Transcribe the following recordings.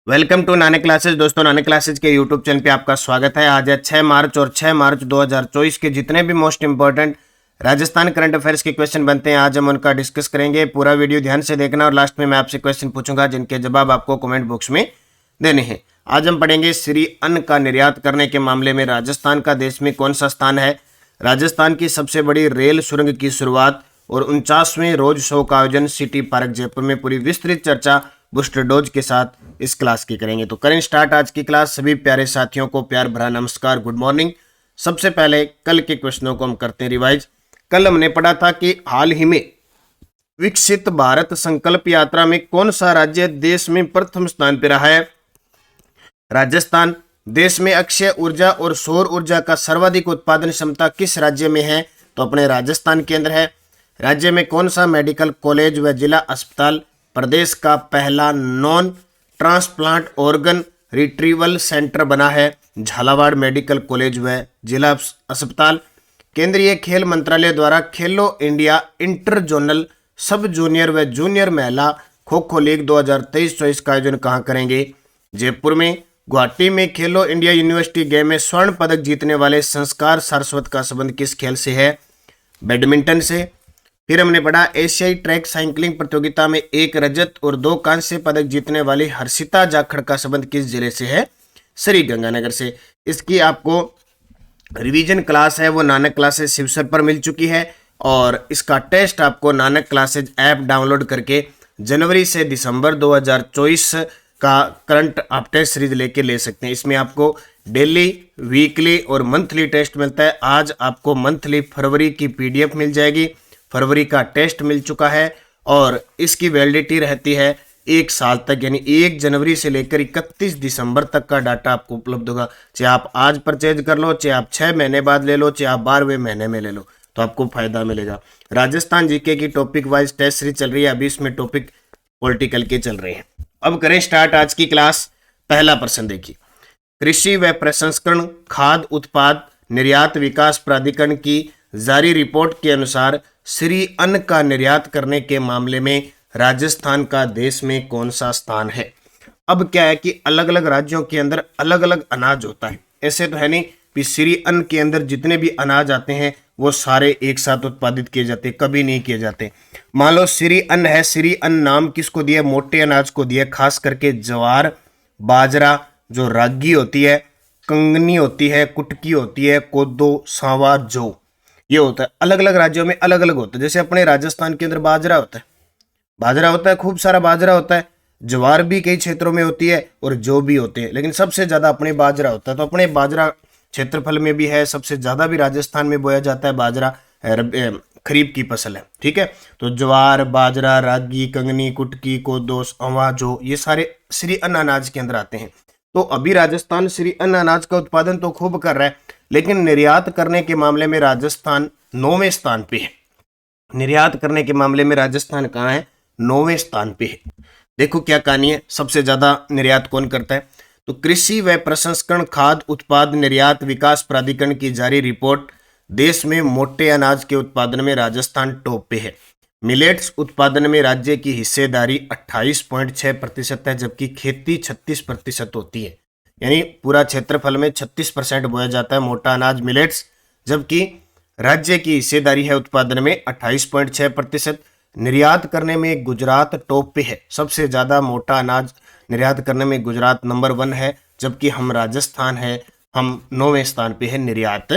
Welcome to Nanak classes. दोस्तों, Nanak classes के YouTube channel पे आपका स्वागत है। आज है 6 मार्च और 6 मार्च 2024 के जितने भी most important Rajasthan current affairs के क्वेश्चन बनते हैं, आज हम उनका डिस्कस करेंगे। पूरा वीडियो ध्यान से देखना और लास्ट में मैं आपसे क्वेश्चन पूछूंगा जिनके जवाब आपको कमेंट बॉक्स में देने हैं। आज हम पढ़ेंगे श्री अन्न का निर्यात करने के मामले में राजस्थान का देश में कौन सा स्थान है, राजस्थान की सबसे बड़ी रेल सुरंग की शुरुआत और 49वें रोज शो का आयोजन सिटी पार्क जयपुर में। पूरी विस्तृत चर्चा बूस्टर डोज के साथ इस क्लास की करेंगे। तो करें स्टार्ट आज की क्लास। सभी प्यारे साथियों को प्यार भरा नमस्कार, गुड मॉर्निंग। सबसे पहले कल के क्वेश्चनों को हम करते हैं रिवाइज। कल हमने पढ़ा था कि हाल ही में विकसित भारत संकल्प यात्रा में कौन सा राज्य देश में प्रथम स्थान पर रहा है? राजस्थान। देश में अक्षय ऊर्जा और सौर ऊर्जा का सर्वाधिक उत्पादन क्षमता किस राज्य में है? तो अपने राजस्थान के अंदर है। राज्य में कौन सा मेडिकल कॉलेज व जिला अस्पताल प्रदेश का पहला non transplant organ retrieval centre बना है? झालावाड़ मेडिकल कॉलेज व जिला अस्पताल। केंद्रीय खेल मंत्रालय द्वारा खेलो इंडिया इंटर जोनल सब जूनियर व जूनियर महिला खो खो लीग 2023-24 का आयोजन कहाँ करेंगे? जयपुर में। गुवाहाटी में खेलो इंडिया यूनिवर्सिटी गेम में स्वर्ण पदक जीतने वाले संस्कार सारस्वत का संबंध किस खेल से है? बैडमिंटन से। फिर हमने पढ़ा एशियाई ट्रैक साइकिलिंग प्रतियोगिता में 1 रजत और 2 कांस्य पदक जीतने वाली हर्षिता जाखड़ का संबंध किस जिले से है? श्री गंगानगर से। इसकी आपको रिवीजन क्लास है वो नानक क्लासेस शिवसर पर मिल चुकी है और इसका टेस्ट आपको नानक क्लासेज ऐप डाउनलोड करके जनवरी से दिसंबर 2024 का करंट आप टेस्ट सीरीज लेके ले सकते हैं। इसमें आपको डेली, वीकली और मंथली टेस्ट मिलता है। आज आपको मंथली फरवरी की पीडीएफ मिल जाएगी। फरवरी का टेस्ट मिल चुका है और इसकी वैलिडिटी रहती है 1 साल तक, यानी 1 जनवरी से लेकर 31 दिसंबर तक का डाटा आपको उपलब्ध होगा। चाहे आप आज परचेज कर लो, चाहे आप 6 महीने बाद ले लो, चाहे आप 12वें महीने में ले लो, तो आपको फायदा मिलेगा। राजस्थान जीके की टॉपिक वाइज टेस्ट सीरीज चल रही है। अभी इसमें टॉपिक पॉलिटिकल के चल रहे हैं। अब करें स्टार्ट आज की क्लास। पहला प्रश्न देखिए, कृषि व प्रसंस्करण खाद्य उत्पाद निर्यात विकास प्राधिकरण की जारी रिपोर्ट के अनुसार श्री अन्न का निर्यात करने के मामले में राजस्थान का देश में कौन सा स्थान है? अब क्या है कि अलग अलग राज्यों के अंदर अलग अलग अनाज होता है। ऐसे तो है नहीं कि श्री अन्न के अंदर जितने भी अनाज आते हैं वो सारे एक साथ उत्पादित किए जाते, कभी नहीं किए जाते। मान लो श्री अन्न है, श्री अन्न नाम किसको दिया? मोटे अनाज को दिया, खास करके ज्वार, बाजरा, जो रागी होती है, कंगनी होती है, कुटकी होती है, कोदो, सांवा, जौ, ये होता है। अलग अलग राज्यों में अलग अलग होता है। जैसे अपने राजस्थान के अंदर बाजरा होता है, बाजरा होता है, खूब सारा बाजरा होता है। ज्वार भी कई क्षेत्रों में होती है और जौ भी होते हैं, लेकिन सबसे ज्यादा अपने बाजरा होता है। तो अपने बाजरा क्षेत्रफल में भी है, सबसे ज्यादा भी राजस्थान में बोया जाता है। बाजरा खरीफ की फसल है, ठीक है। तो ज्वार, बाजरा, रागी, कंगनी, कुटकी, कोदो, सांवा, जौ, ये सारे श्री अन्न अनाज के अंदर आते हैं। तो अभी राजस्थान श्री अन्न अनाज का उत्पादन तो खूब कर रहा है, लेकिन निर्यात करने के मामले में राजस्थान 9वें स्थान पे है। निर्यात करने के मामले में राजस्थान कहाँ है? 9वें स्थान पे है। देखो क्या कहानी है, सबसे ज्यादा निर्यात कौन करता है? तो कृषि व प्रसंस्करण खाद्य उत्पाद निर्यात विकास प्राधिकरण की जारी रिपोर्ट, देश में मोटे अनाज के उत्पादन में राजस्थान टॉप पे है। मिलेट्स उत्पादन में राज्य की हिस्सेदारी 28.6% है, जबकि खेती 36% होती है। यानी पूरा क्षेत्रफल में 36% बोया जाता है मोटा अनाज मिलेट्स, जबकि राज्य की हिस्सेदारी है उत्पादन में 28.6%। निर्यात करने में गुजरात टॉप पे है, सबसे ज्यादा मोटा अनाज निर्यात करने में गुजरात नंबर 1 है, जबकि हम राजस्थान है, हम 9वें स्थान पे है निर्यात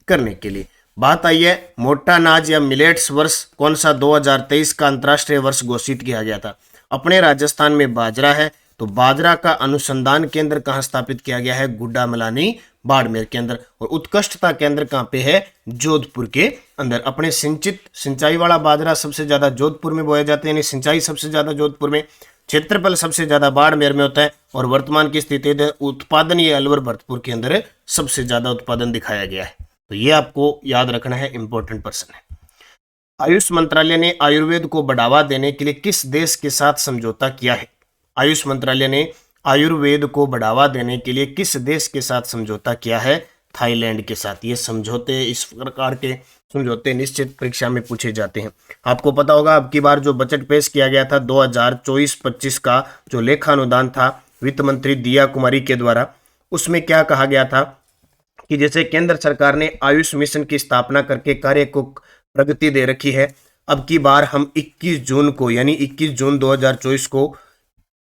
करने के लिए। बात आई है मोटा अनाज या मिलेट्स वर्ष कौन सा 2023 का अंतर्राष्ट्रीय वर्ष घोषित किया गया था? अपने राजस्थान में बाजरा है, तो बाजरा का अनुसंधान केंद्र कहाँ स्थापित किया गया है? गुड्डामलानी बाड़मेर के अंदर। और उत्कृष्टता केंद्र कहाँ पे है? जोधपुर के अंदर। अपने सिंचाई वाला बाजरा सबसे ज्यादा जोधपुर में बोया जाता है, यानी सिंचाई सबसे ज्यादा जोधपुर में, क्षेत्रफल सबसे ज्यादा बाड़मेर में होता है और वर्तमान की स्थिति उत्पादन ये अलवर भरतपुर के अंदर सबसे ज्यादा उत्पादन दिखाया गया है। तो ये आपको याद रखना है, इंपॉर्टेंट प्रश्न है। आयुष मंत्रालय ने आयुर्वेद को बढ़ावा देने के लिए किस देश के साथ समझौता किया है? आयुष मंत्रालय ने आयुर्वेद को बढ़ावा देने के लिए किस देश के साथ समझौता किया है? थाईलैंड के साथ। ये समझौते, इस प्रकार के समझौते निश्चित परीक्षा में पूछे जाते हैं। आपको पता होगा अब की बार जो बजट पेश किया गया था 2024-25 का जो लेखानुदान था वित्त मंत्री दिया कुमारी के द्वारा। उसमें क्या कहा गया था कि जैसे केंद्र सरकार ने आयुष मिशन की स्थापना करके कार्य को प्रगति दे रखी है, अब की बार हम 21 जून को यानी 21 जून 2024 को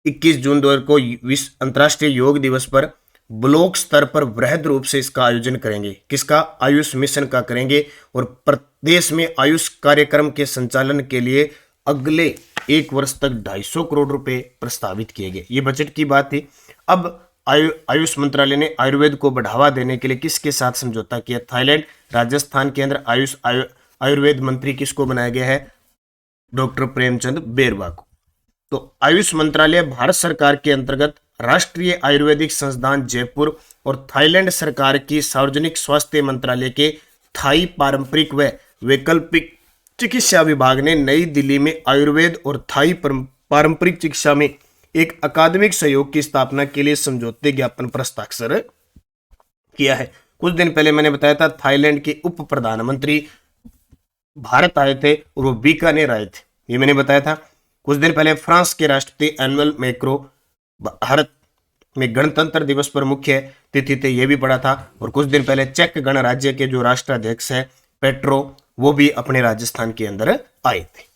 21 जून 2024 को विश्व अंतर्राष्ट्रीय योग दिवस पर ब्लॉक स्तर पर वृहद रूप से इसका आयोजन करेंगे। किसका? आयुष मिशन का करेंगे। और प्रदेश में आयुष कार्यक्रम के संचालन के लिए अगले 1 वर्ष तक 250 करोड़ रुपए प्रस्तावित किए गए। ये बजट की बात थी। अब आयुष मंत्रालय ने आयुर्वेद को बढ़ावा देने के लिए किसके साथ समझौता किया? थाईलैंड। राजस्थान के अंदर आयुर्वेद मंत्री किसको बनाया गया है? डॉक्टर प्रेमचंद बेरवा को। तो आयुष मंत्रालय भारत सरकार के अंतर्गत राष्ट्रीय आयुर्वेदिक संस्थान जयपुर और थाईलैंड सरकार की सार्वजनिक स्वास्थ्य मंत्रालय के थाई पारंपरिक व वैकल्पिक चिकित्सा विभाग ने नई दिल्ली में आयुर्वेद और थाई पारंपरिक चिकित्सा में एक अकादमिक सहयोग की स्थापना के लिए समझौते ज्ञापन पर हस्ताक्षर किया है। कुछ दिन पहले मैंने बताया था थाईलैंड के उप प्रधानमंत्री भारत आए थे और वो बीकानेर आए थे, ये मैंने बताया था। कुछ दिन पहले फ्रांस के राष्ट्रपति एनुअल मैक्रो भारत में गणतंत्र दिवस पर मुख्य तिथि थे, ये भी पढ़ा था। और कुछ दिन पहले चेक गणराज्य के जो राष्ट्राध्यक्ष है पेट्रो, वो भी अपने राजस्थान के अंदर आए थे।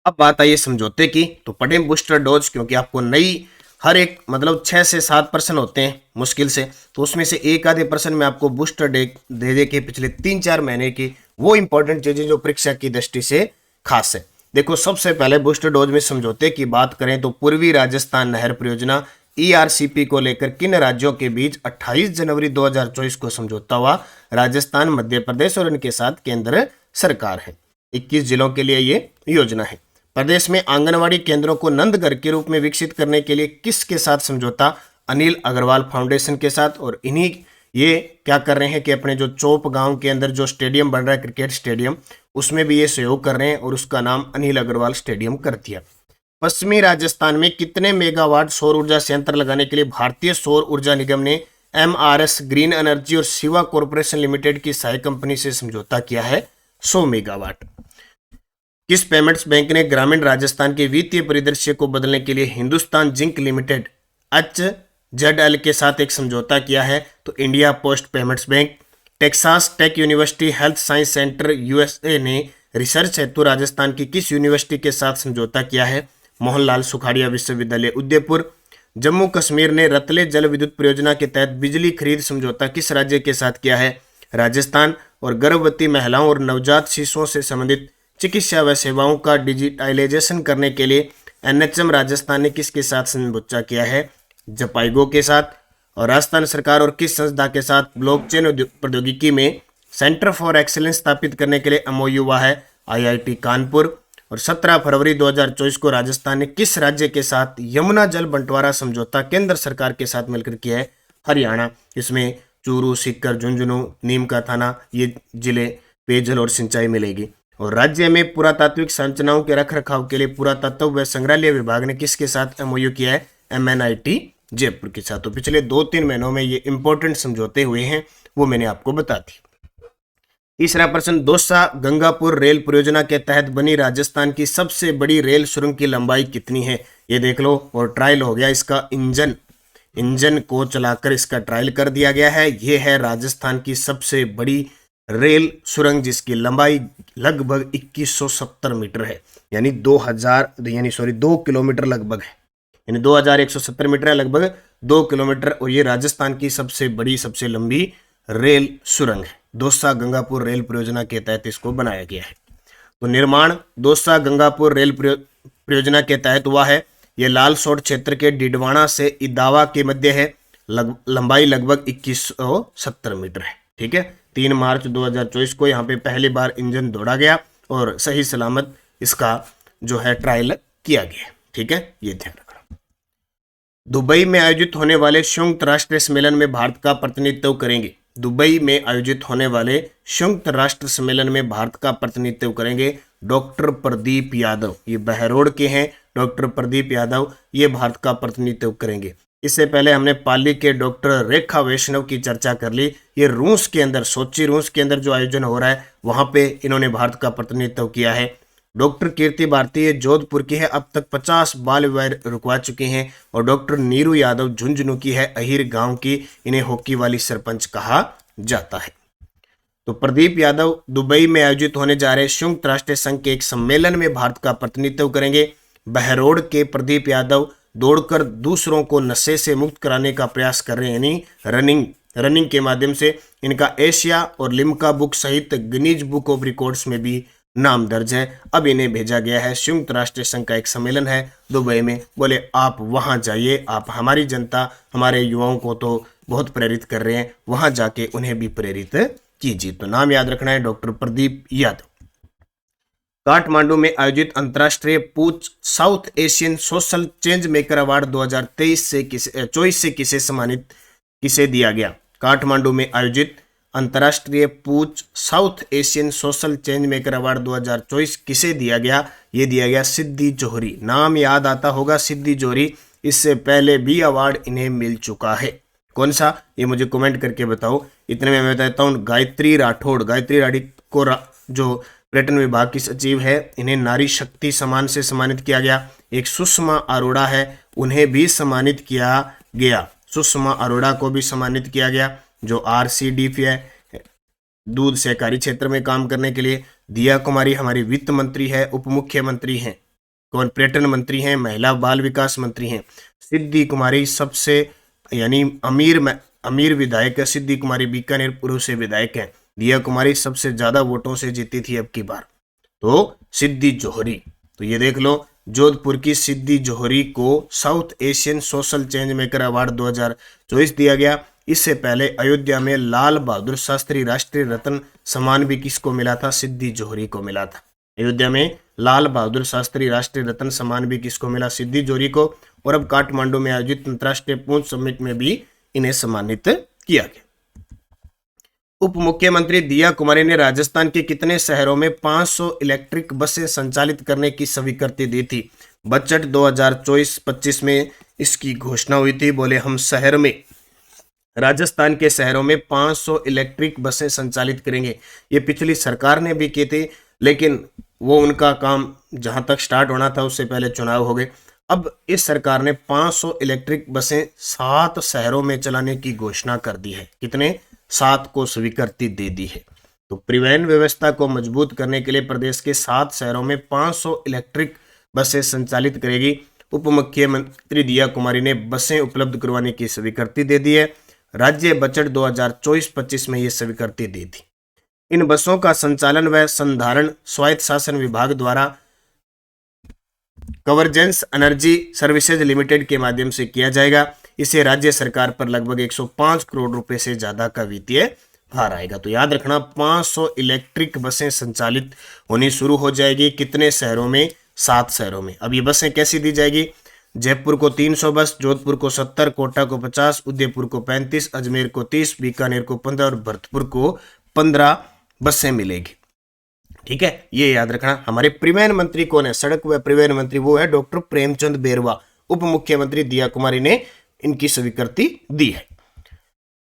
अब बात आई समझौते की, तो पढ़े बूस्टर डोज, क्योंकि आपको नई हर एक मतलब 6 से 7 प्रश्न होते हैं मुश्किल से, तो उसमें से एक आधे प्रश्न में आपको बूस्टर दे के पिछले 3-4 महीने की वो इंपॉर्टेंट चीजें जो परीक्षा की दृष्टि से खास है। देखो, सबसे पहले बूस्टर डोज में समझौते की बात करें तो पूर्वी राजस्थान नहर परियोजना ERCP को लेकर किन राज्यों के बीच 28 जनवरी 2024 को समझौता हुआ? राजस्थान, मध्य प्रदेश और इनके साथ केंद्र सरकार है। 21 जिलों के लिए ये योजना है। प्रदेश में आंगनवाड़ी केंद्रों को नंदघर के रूप में विकसित करने के लिए किसके साथ समझौता? अनिल अग्रवाल फाउंडेशन के साथ। और इन्हीं ये क्या कर रहे हैं कि अपने जो चौप गांव के अंदर जो स्टेडियम बन रहा है क्रिकेट स्टेडियम, उसमें भी ये सहयोग कर रहे हैं और उसका नाम अनिल अग्रवाल स्टेडियम कर दिया। पश्चिमी राजस्थान में कितने मेगावाट सौर ऊर्जा संयंत्र लगाने के लिए भारतीय सौर ऊर्जा निगम ने MRS ग्रीन एनर्जी और शिवा कॉर्पोरेशन लिमिटेड की सहायक कंपनी से समझौता किया है? 100 मेगावाट। किस पेमेंट्स बैंक ने ग्रामीण राजस्थान के वित्तीय परिदृश्य को बदलने के लिए हिंदुस्तान जिंक लिमिटेड HZL के साथ एक समझौता किया है? तो India post payments bank. Texas Tech University Health Science Center USA ने रिसर्च हेतु राजस्थान की किस यूनिवर्सिटी के साथ समझौता किया है? मोहनलाल सुखाड़िया विश्वविद्यालय उदयपुर। जम्मू कश्मीर ने रतले जल विद्युत परियोजना के तहत बिजली खरीद समझौता किस राज्य के साथ किया है? राजस्थान। और गर्भवती महिलाओं और नवजात शिशुओं से संबंधित चिकित्सा व सेवाओं का डिजिटाइजेशन करने के लिए NHM राजस्थान ने किसके साथ समझौता किया है? जपाइगो के साथ। और राजस्थान सरकार और किस संस्था के साथ ब्लॉकचेन प्रौद्योगिकी में सेंटर फॉर एक्सीलेंस स्थापित करने के लिए MOU हुआ है? IIT कानपुर। और 17 फरवरी 2024 को राजस्थान ने किस राज्य के साथ यमुना जल बंटवारा समझौता केंद्र सरकार के साथ मिलकर किया है? हरियाणा। इसमें चूरू, सीकर, झुंझुनू, नीम का थाना, ये जिले पेयजल और सिंचाई मिलेगी। और राज्य में पुरातात्विक संरचनाओं के रखरखाव के लिए पुरातत्व व संग्रहालय विभाग ने किसके साथ MOU किया है? MNIT जयपुर के साथ। तो पिछले 2-3 महीनों में ये इंपॉर्टेंट समझौते हुए हैं, वो मैंने आपको बता दी। तीसरा प्रश्न, दौसा गंगापुर रेल परियोजना के तहत बनी राजस्थान की सबसे बड़ी रेल सुरंग की लंबाई कितनी है? ये देख लो। और ट्रायल हो गया इसका, इंजन को चलाकर इसका ट्रायल कर दिया गया है। ये है राजस्थान की सबसे बड़ी रेल सुरंग जिसकी लंबाई लगभग 2170 मीटर है, यानी 2 किलोमीटर लगभग है, यानी 2170 मीटर है, लगभग 2 किलोमीटर। और ये राजस्थान की सबसे बड़ी सबसे लंबी रेल सुरंग है। दौसा गंगापुर रेल परियोजना के तहत इसको बनाया गया है। तो निर्माण दौसा गंगापुर रेल परियोजना के तहत हुआ है। यह लालसोट क्षेत्र के डिडवाना से इदावा के मध्य है। लंबाई लगभग 2170 मीटर है। ठीक है। 3 मार्च 2024 को यहाँ पे पहली बार इंजन दौड़ा गया और सही सलामत इसका जो है ट्रायल किया गया। ठीक है, ये ध्यान रखना। दुबई में आयोजित होने वाले संयुक्त राष्ट्र सम्मेलन में भारत का प्रतिनिधित्व करेंगे। दुबई में आयोजित होने वाले संयुक्त राष्ट्र सम्मेलन में भारत का प्रतिनिधित्व करेंगे डॉक्टर प्रदीप यादव। ये बहरोड के हैं डॉक्टर प्रदीप यादव, ये भारत का प्रतिनिधित्व करेंगे। इससे पहले हमने पाली के डॉक्टर रेखा वैष्णव की चर्चा कर ली। ये रूस के अंदर, सोची रूस के अंदर जो आयोजन हो रहा है वहां पे इन्होंने भारत का प्रतिनिधित्व किया है। डॉक्टर कीर्ति भारती ये जोधपुर की है, अब तक 50 बाल विवाह रुकवा चुकी हैं। और डॉक्टर नीरू यादव झुंझुनू की है, अहिर गांव की, इन्हें हॉकी वाली सरपंच कहा जाता है। तो प्रदीप यादव दुबई में आयोजित होने जा रहे संयुक्त राष्ट्र संघ के एक सम्मेलन में भारत का प्रतिनिधित्व करेंगे। बहरोड के प्रदीप यादव दौड़कर दूसरों को नशे से मुक्त कराने का प्रयास कर रहे हैं, यानी रनिंग के माध्यम से। इनका एशिया और लिम्का बुक सहित गिनीज बुक ऑफ रिकॉर्ड्स में भी नाम दर्ज है। अब इन्हें भेजा गया है, संयुक्त राष्ट्र संघ का एक सम्मेलन है दुबई में, बोले आप वहां जाइए, आप हमारी जनता हमारे युवाओं को तो बहुत प्रेरित कर रहे हैं, वहां जाके उन्हें भी प्रेरित कीजिए। तो नाम याद रखना है, डॉक्टर प्रदीप यादव। काठमांडू में आयोजित अंतर्राष्ट्रीय पूछ south Asian social change maker award 2023 से 24 से किसे दिया गया। काठमांडू में आयोजित अंतर्राष्ट्रीय पूछ south Asian social change maker award 2024 किसे दिया गया। ये दिया गया सिद्धि जोहरी। नाम याद आता होगा सिद्धि जोहरी, इससे पहले भी अवार्ड इन्हें मिल चुका है। कौन सा, ये मुझे कमेंट करके बताओ। इतने में मैं बताता हूँ, गायत्री राठौड़ को जो पर्यटन विभाग की सचिव है, इन्हें नारी शक्ति सम्मान से सम्मानित किया गया। एक सुषमा अरोड़ा है, उन्हें भी सम्मानित किया गया। सुषमा अरोड़ा को भी सम्मानित किया गया, जो RCDP है, दूध सहकारी क्षेत्र में काम करने के लिए। दिया कुमारी हमारी वित्त मंत्री है, उप मुख्यमंत्री हैं, कौन, पर्यटन मंत्री हैं, महिला बाल विकास मंत्री हैं। सिद्धि कुमारी सबसे यानी अमीर विधायक है। सिद्धि कुमारी बीकानेर पूर्व से विधायक है। दिया कुमारी सबसे ज्यादा वोटों से जीती थी अब की बार, तो सिद्धि जोहरी। तो ये देख लो, जोधपुर की सिद्धि जोहरी को south Asian social change maker award 2024 दिया गया। इससे पहले अयोध्या में लाल बहादुर शास्त्री राष्ट्रीय रत्न सम्मान भी किसको मिला था, सिद्धि जोहरी को मिला था। अयोध्या में लाल बहादुर शास्त्री राष्ट्रीय रत्न सम्मान भी किसको मिला, सिद्धि जोहरी को। और अब काठमांडू में आयोजित अंतर्राष्ट्रीय पूंछ समिट में भी इन्हें सम्मानित किया गया। उप मुख्यमंत्री दिया कुमारी ने राजस्थान के कितने शहरों में 500 इलेक्ट्रिक बसें संचालित करने की स्वीकृति दी थी। बजट 2024-25 में इसकी घोषणा हुई थी। बोले हम शहर में, राजस्थान के शहरों में 500 इलेक्ट्रिक बसें संचालित करेंगे। ये पिछली सरकार ने भी की थी, लेकिन वो उनका काम जहां तक स्टार्ट होना था उससे पहले चुनाव हो गए। अब इस सरकार ने 500 इलेक्ट्रिक बसें 7 शहरों में चलाने की घोषणा कर दी है। कितने, 7 को स्वीकृति दे दी है। तो परिवहन व्यवस्था को मजबूत करने के लिए प्रदेश के 7 शहरों में 500 इलेक्ट्रिक बसें संचालित करेगी। उप मुख्यमंत्री दिया कुमारी ने बसें उपलब्ध करवाने की स्वीकृति दे दी है। राज्य बजट 2024-25 में ये स्वीकृति दी थी। इन बसों का संचालन व संधारण स्वायत्त शासन विभाग द्वारा कन्वर्जेंस एनर्जी सर्विसेज लिमिटेड के माध्यम से किया जाएगा। इसे राज्य सरकार पर लगभग 105 करोड़ रुपए से ज्यादा का वित्तीय भार आएगा। तो याद रखना, 500 इलेक्ट्रिक बसें संचालित होनी शुरू हो जाएगी। कितने शहरों में, 7 शहरों में। अब ये बसें कैसी दी जाएगी, जयपुर को 300 बस, जोधपुर को 70, कोटा को 50, उदयपुर को 35, अजमेर को 30, बीकानेर को 15 और भरतपुर को 15 बसें मिलेगी। ठीक है, ये याद रखना। हमारे परिवहन मंत्री कौन है, सड़क व परिवहन मंत्री, वो है डॉक्टर प्रेमचंद बेरवा। उप मुख्यमंत्री दिया कुमारी ने इनकी स्वीकृति दी है।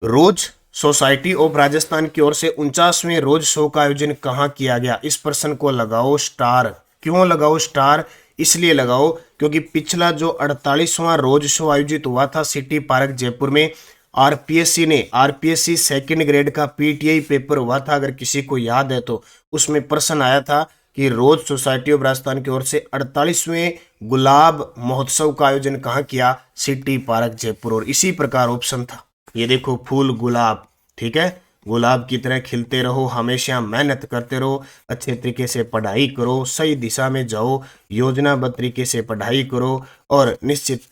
रोज सोसाइटी ऑफ राजस्थान की ओर से 49वें रोज शो का आयोजन कहाँ किया गया। इस प्रश्न को लगाओ स्टार। क्यों लगाओ स्टार, इसलिए लगाओ क्योंकि पिछला जो 48वां रोज शो आयोजित हुआ था सिटी पार्क जयपुर में, आरपीएससी सेकंड ग्रेड का पीटीआई पेपर हुआ था। अगर किसी को याद है तो उसमें प्रश्न आया था कि रोज सोसाइटी ऑफ राजस्थान की ओर से 48वें गुलाब महोत्सव का आयोजन कहाँ किया, सिटी पार्क जयपुर। और इसी प्रकार ऑप्शन था, ये देखो, फूल गुलाब। ठीक है, गुलाब की तरह खिलते रहो, हमेशा मेहनत करते रहो, अच्छे तरीके से पढ़ाई करो, सही दिशा में जाओ, योजनाबद्ध तरीके से पढ़ाई करो और निश्चित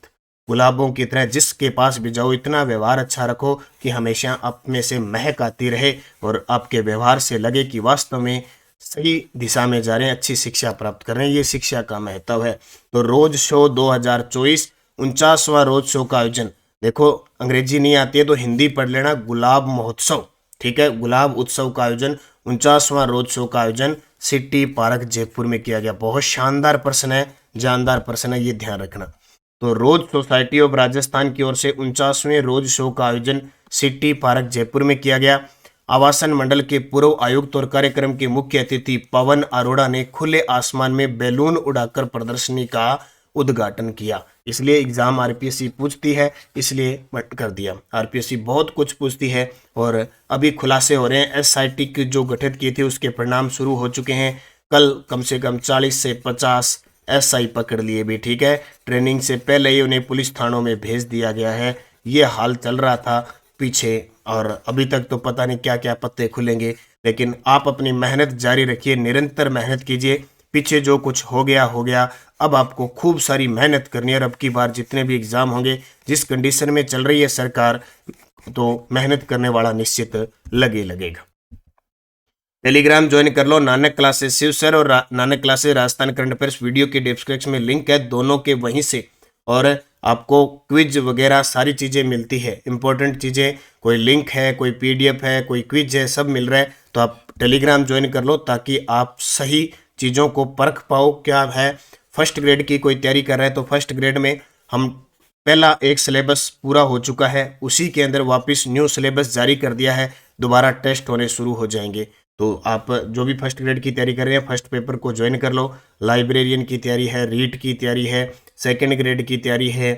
गुलाबों की तरह जिसके पास भी जाओ इतना व्यवहार अच्छा रखो कि हमेशा आप में से महक आती रहे और आपके व्यवहार से लगे कि वास्तव में सही दिशा में जा रहे हैं, अच्छी शिक्षा प्राप्त कर रहे हैं। ये शिक्षा का महत्व है। तो रोज शो 2024 49वां रोज शो का आयोजन, देखो अंग्रेजी नहीं आती है तो हिंदी पढ़ लेना, गुलाब महोत्सव। ठीक है, गुलाब उत्सव का आयोजन 49वां रोज शो का आयोजन सिटी पार्क जयपुर में किया गया। बहुत शानदार प्रश्न है, जानदार प्रश्न है, ये ध्यान रखना। तो रोज सोसाइटी ऑफ राजस्थान की ओर से 49वें रोज शो का आयोजन सिटी पार्क जयपुर में किया गया। आवासन मंडल के पूर्व आयुक्त और कार्यक्रम के मुख्य अतिथि पवन अरोड़ा ने खुले आसमान में बैलून उड़ाकर प्रदर्शनी का उद्घाटन किया। इसलिए एग्जाम आरपीएससी पूछती है, इसलिए कर दिया। आरपीएससी बहुत कुछ पूछती है और अभी खुलासे हो रहे हैं। एसआईटी की जो गठित की थी उसके परिणाम शुरू हो चुके हैं। कल कम से कम 40 से 50 एसआई पकड़ लिए भी, ठीक है। ट्रेनिंग से पहले ही उन्हें पुलिस थानों में भेज दिया गया है। ये हाल चल रहा था पीछे और अभी तक तो पता नहीं क्या क्या पत्ते खुलेंगे, लेकिन आप अपनी मेहनत जारी रखिए, निरंतर मेहनत कीजिए। पीछे जो कुछ हो गया हो गया, अब आपको खूब सारी मेहनत करनी है और अब की बार जितने भी एग्जाम होंगे, जिस कंडीशन में चल रही है सरकार, तो मेहनत करने वाला निश्चित लगेगा। टेलीग्राम ज्वाइन कर लो, नानक क्लासेस शिव सर और Nanak classes Rajasthan current affairs, video के डिस्क्रिप्शन में लिंक है दोनों के, वहीं से। और आपको क्विज वगैरह सारी चीज़ें मिलती है, इंपॉर्टेंट चीज़ें, कोई लिंक है, कोई पीडीएफ है, कोई क्विज है, सब मिल रहा है। तो आप टेलीग्राम ज्वाइन कर लो ताकि आप सही चीज़ों को परख पाओ। क्या है, फर्स्ट ग्रेड की कोई तैयारी कर रहे हैं तो फर्स्ट ग्रेड में हम पहला एक सिलेबस पूरा हो चुका है, उसी के अंदर वापस न्यू सिलेबस जारी कर दिया है, दोबारा टेस्ट होने शुरू हो जाएंगे। तो आप जो भी फर्स्ट ग्रेड की तैयारी कर रहे हैं फर्स्ट पेपर को ज्वाइन कर लो। लाइब्रेरियन की तैयारी है, रीट की तैयारी है, सेकंड ग्रेड की तैयारी है,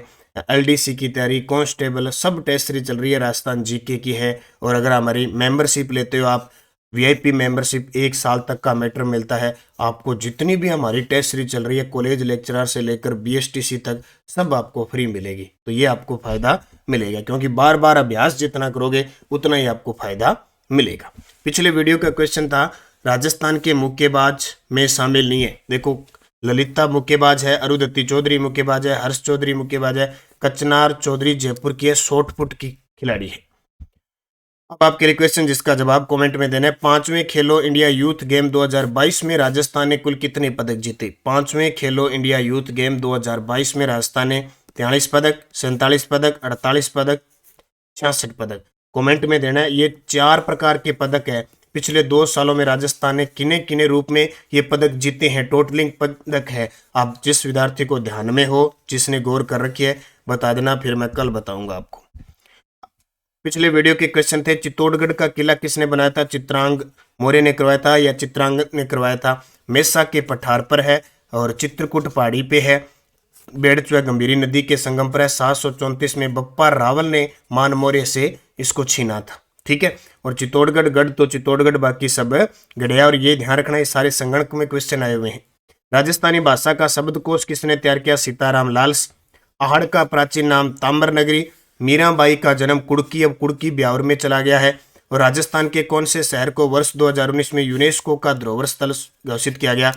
एलडीसी की तैयारी, कांस्टेबल, सब टेस्ट सीरीज चल रही है, राजस्थान जीके की है। और अगर हमारी मेंबरशिप लेते हो आप, वीआईपी मेंबरशिप, 1 साल तक का मैटर मिलता है आपको। जितनी भी हमारी टेस्ट सीरीज चल रही है, कॉलेज लेक्चरर से लेकर बीएसटीसी तक, सब आपको फ्री मिलेगी। तो ये आपको फायदा मिलेगा, क्योंकि बार बार अभ्यास जितना करोगे उतना ही आपको फायदा मिलेगा। पिछले वीडियो का क्वेश्चन था राजस्थान के मुक्केबाज में शामिल नहीं है। देखो, ललिता मुक्केबाज है, अरुंधति चौधरी मुक्केबाज है, हर्ष चौधरी मुक्केबाज है, कचनार चौधरी जयपुर की है, शॉर्ट पुट की खिलाड़ी है। अब आपके लिए क्वेश्चन जिसका जवाब कमेंट में देना है। 5वें खेलो इंडिया यूथ गेम 2022 में राजस्थान ने कुल कितने पदक जीते? 5वें खेलो इंडिया यूथ गेम 2022 में राजस्थान ने 43 पदक, 47 पदक, 48 पदक, 66 पदक कमेंट में देना है। ये 4 प्रकार के पदक है। पिछले 2 सालों में राजस्थान ने किने किने रूप में ये पदक जीते हैं, टोटलिंग पदक है। आप जिस विद्यार्थी को ध्यान में हो, जिसने गौर कर रखी है, बता देना, फिर मैं कल बताऊंगा आपको। पिछले वीडियो के क्वेश्चन थे, चित्तौड़गढ़ का किला किसने बनाया था? चित्रांग मौर्य ने करवाया था या चित्रांग ने करवाया था? मेसा के पठार पर है और चित्रकूट पहाड़ी पे है। बेड़चुआ गंभीरी नदी के संगम पर है। 734 में बप्पा रावल ने मान मौर्य से इसको छीना था, ठीक है। और चित्तौड़गढ़ गढ़ तो चित्तौड़गढ़, बाकी सब गढ़िया। और ये ध्यान रखना, ये सारे संगणक में क्वेश्चन आए हुए हैं। राजस्थानी भाषा का शब्दकोश किसने तैयार किया? सीताराम लाल। आहड़ का प्राचीन नाम ताम्र नगरी। मीराबाई का जन्म कुड़की, अब कुड़की ब्यावर में चला गया है। और राजस्थान के कौन से शहर को वर्ष 2019 में यूनेस्को का धरोहर स्थल घोषित किया गया?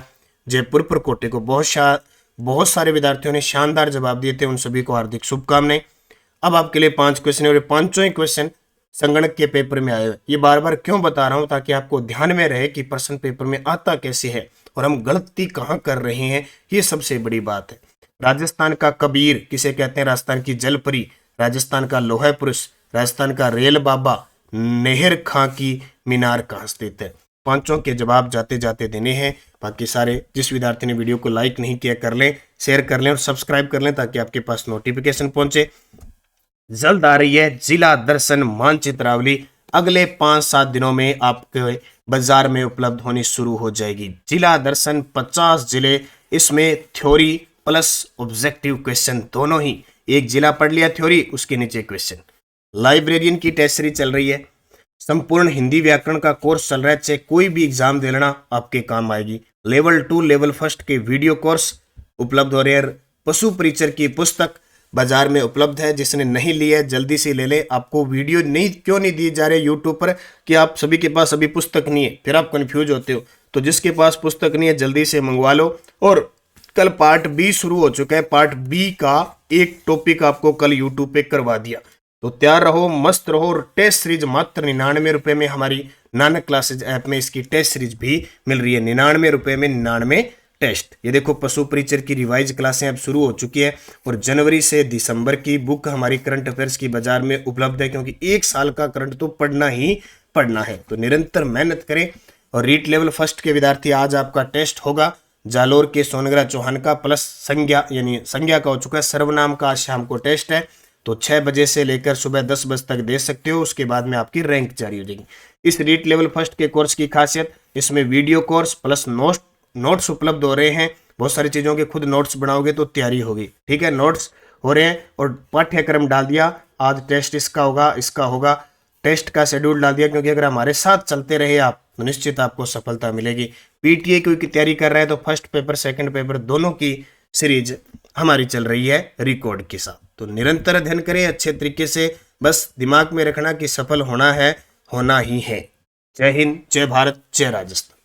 जयपुर। पर कोटे को बहुत सारे विद्यार्थियों ने शानदार जवाब दिए थे, उन सभी को हार्दिक शुभकामनाएं। अब आपके लिए 5 क्वेश्चन और 5 ही क्वेश्चन संगणक के पेपर में आए हुए। ये बार बार क्यों बता रहा हूं, ताकि आपको ध्यान में रहे कि प्रश्न पेपर में आता कैसे है और हम गलती कहां कर रहे हैं, ये सबसे बड़ी बात है। राजस्थान का कबीर किसे कहते हैं? राजस्थान की जलपरी, राजस्थान का लोहा पुरुष, राजस्थान का रेल बाबा, नेहर खां की मीनार कहाँ स्थित है? 5 के जवाब जाते जाते देने हैं। बाकी सारे जिस विद्यार्थी ने वीडियो को लाइक नहीं किया कर लें, शेयर कर लें और सब्सक्राइब कर लें, ताकि आपके पास नोटिफिकेशन पहुंचे। जल्द आ रही है जिला दर्शन मानचित्रावली, अगले 5-7 दिनों में आपके बाजार में उपलब्ध होनी शुरू हो जाएगी। जिला दर्शन 50 जिले, इसमें थ्योरी प्लस ऑब्जेक्टिव क्वेश्चन दोनों ही। एक जिला पढ़ लिया थ्योरी, उसके नीचे क्वेश्चन। लाइब्रेरियन की टेस्ट सीरीज चल रही है, संपूर्ण हिंदी व्याकरण का कोर्स चल रहा है, चाहे कोई भी एग्जाम दे लेना आपके काम आएगी। लेवल 2 लेवल 1 के वीडियो कोर्स उपलब्ध हो रहे हैं। पशु परिचर की पुस्तक बाजार में उपलब्ध है, जिसने नहीं ली है जल्दी से ले ले। आपको वीडियो क्यों नहीं दिए जा रहे यूट्यूब पर कि आप सभी के पास अभी पुस्तक नहीं है, फिर आप कंफ्यूज होते हो। तो जिसके पास पुस्तक नहीं है जल्दी से मंगवा लो। और कल पार्ट बी शुरू हो चुका है, पार्ट बी का एक टॉपिक आपको कल यूट्यूब पे करवा दिया। तो तैयार रहो, मस्त रहो। और टेस्ट सीरीज मात्र 99 रुपए में हमारी नानक क्लासेज ऐप में इसकी टेस्ट सीरीज भी मिल रही है। 99 रुपए में 99 टेस्ट। ये देखो, पशु परिचर की रिवाइज क्लासें अब शुरू हो चुकी है और जनवरी से दिसंबर की बुक हमारी करंट अफेयर्स की बाजार में उपलब्ध है, क्योंकि 1 साल का करंट तो पढ़ना ही पढ़ना है। तो निरंतर मेहनत करें। और रीट लेवल 1 के विद्यार्थी, आज आपका टेस्ट होगा जालोर के सोनग्रा चौहान का, प्लस संज्ञा, यानी संज्ञा का हो चुका है, सर्वनाम का आज शाम को टेस्ट है। तो 6 बजे से लेकर सुबह 10 बजे तक दे सकते हो, उसके बाद में आपकी रैंक जारी हो जाएगी। इस रीट लेवल फर्स्ट के कोर्स की खासियत, इसमें वीडियो कोर्स प्लस नोट्स उपलब्ध हो रहे हैं। बहुत सारी चीज़ों के खुद नोट्स बनाओगे तो तैयारी होगी, ठीक है। नोट्स हो रहे हैं और पाठ्यक्रम डाल दिया, आज टेस्ट इसका होगा, इसका होगा, टेस्ट का शेड्यूल डाल दिया, क्योंकि अगर हमारे साथ चलते रहे आप तो निश्चित आपको सफलता मिलेगी। पीटीए की तैयारी कर रहे हैं तो फर्स्ट पेपर सेकंड पेपर दोनों की सीरीज हमारी चल रही है रिकॉर्ड के साथ। तो निरंतर अध्ययन करें अच्छे तरीके से, बस दिमाग में रखना कि सफल होना है, होना ही है। जय हिंद, जय भारत, जय राजस्थान।